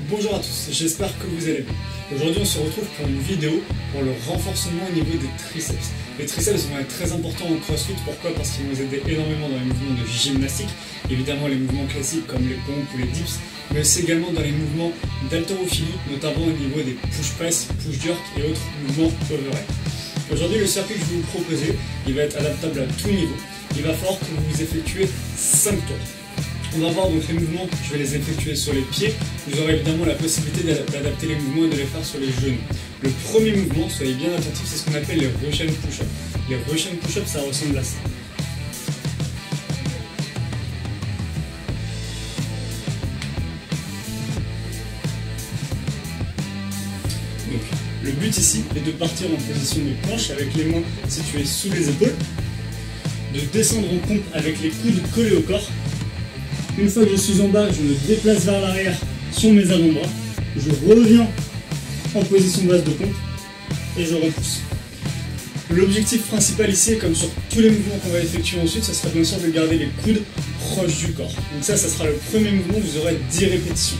Bonjour à tous, j'espère que vous allez bien. Aujourd'hui on se retrouve pour une vidéo pour le renforcement au niveau des triceps. Les triceps vont être très importants en crossfit, pourquoi? Parce qu'ils vont vous aider énormément dans les mouvements de gymnastique, évidemment les mouvements classiques comme les pompes ou les dips, mais aussi également dans les mouvements d'haltérophilie, notamment au niveau des push-press, push-jerk et autres mouvements overhead. Aujourd'hui le circuit que je vais vous proposer, il va être adaptable à tout niveau. Il va falloir que vous effectuez 5 tours. On va voir donc les mouvements, je vais les effectuer sur les pieds. Vous aurez évidemment la possibilité d'adapter les mouvements et de les faire sur les genoux. Le premier mouvement, soyez bien attentifs, c'est ce qu'on appelle les Russian push-ups. Les Russian push-ups, ça ressemble à ça. Donc, le but ici est de partir en position de planche avec les mains situées sous les épaules, de descendre en pompe avec les coudes collés au corps. Une fois que je suis en bas, je me déplace vers l'arrière sur mes avant-bras, je reviens en position basse de pompe et je repousse. L'objectif principal ici, comme sur tous les mouvements qu'on va effectuer ensuite, ce sera bien sûr de garder les coudes proches du corps. Donc ça sera le premier mouvement, vous aurez 10 répétitions.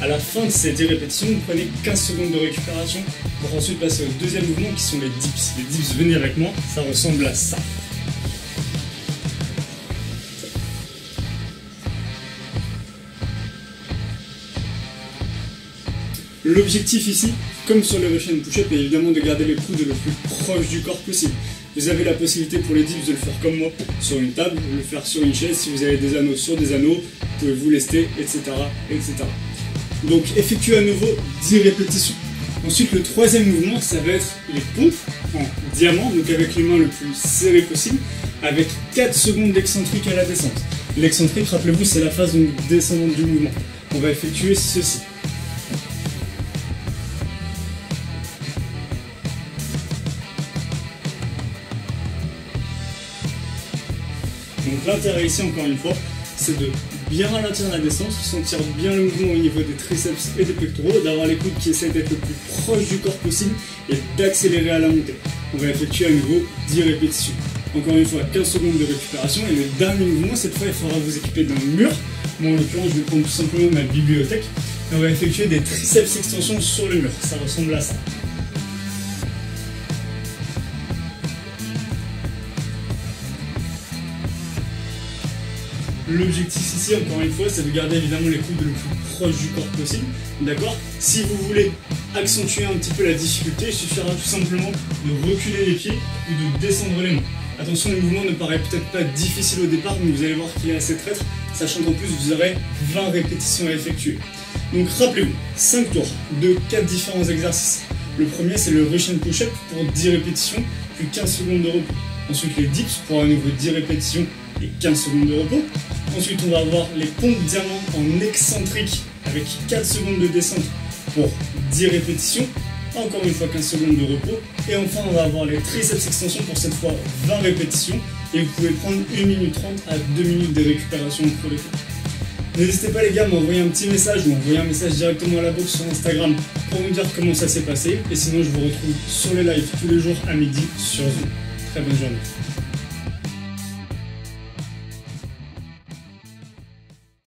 À la fin de ces 10 répétitions, vous prenez 15 secondes de récupération pour ensuite passer au deuxième mouvement qui sont les dips. Les dips, venez avec moi, ça ressemble à ça. L'objectif ici, comme sur le Russian push-up, est évidemment de garder les coudes le plus proche du corps possible. Vous avez la possibilité pour les dips de le faire comme moi, sur une table, de le faire sur une chaise, si vous avez des anneaux sur des anneaux, vous pouvez vous lester, etc. etc. Donc effectuez à nouveau 10 répétitions. Ensuite le troisième mouvement, ça va être les pompes en diamant, donc avec les mains le plus serrées possible, avec 4 secondes d'excentrique à la descente. L'excentrique, rappelez-vous, c'est la phase descendante du mouvement. On va effectuer ceci. Donc l'intérêt ici, encore une fois, c'est de bien ralentir la descente, sentir bien le mouvement au niveau des triceps et des pectoraux, d'avoir les coudes qui essaient d'être le plus proche du corps possible et d'accélérer à la montée. On va effectuer à nouveau 10 répétitions. Encore une fois, 15 secondes de récupération et le dernier mouvement, cette fois, il faudra vous équiper d'un mur. Moi, en l'occurrence, je vais prendre tout simplement ma bibliothèque et on va effectuer des triceps extensions sur le mur. Ça ressemble à ça. L'objectif ici, encore une fois, c'est de garder évidemment les coudes le plus proche du corps possible, d'accord? Si vous voulez accentuer un petit peu la difficulté, il suffira tout simplement de reculer les pieds ou de descendre les mains. Attention, le mouvement ne paraît peut-être pas difficile au départ, mais vous allez voir qu'il est assez traître, sachant qu'en plus vous aurez 20 répétitions à effectuer. Donc rappelez-vous, 5 tours de 4 différents exercices. Le premier, c'est le Russian push-up pour 10 répétitions, puis 15 secondes de repos. Ensuite les dips pour à nouveau 10 répétitions et 15 secondes de repos. Ensuite, on va avoir les pompes diamants en excentrique avec 4 secondes de descente pour 10 répétitions. Encore une fois 15 secondes de repos. Et enfin, on va avoir les triceps extensions pour cette fois 20 répétitions. Et vous pouvez prendre 1 minute 30 à 2 minutes de récupération entre les fois. N'hésitez pas les gars à m'envoyer un petit message ou envoyer un message directement à la box sur Instagram pour me dire comment ça s'est passé. Et sinon, je vous retrouve sur les lives tous les jours à midi sur Zoom. Très bonne journée.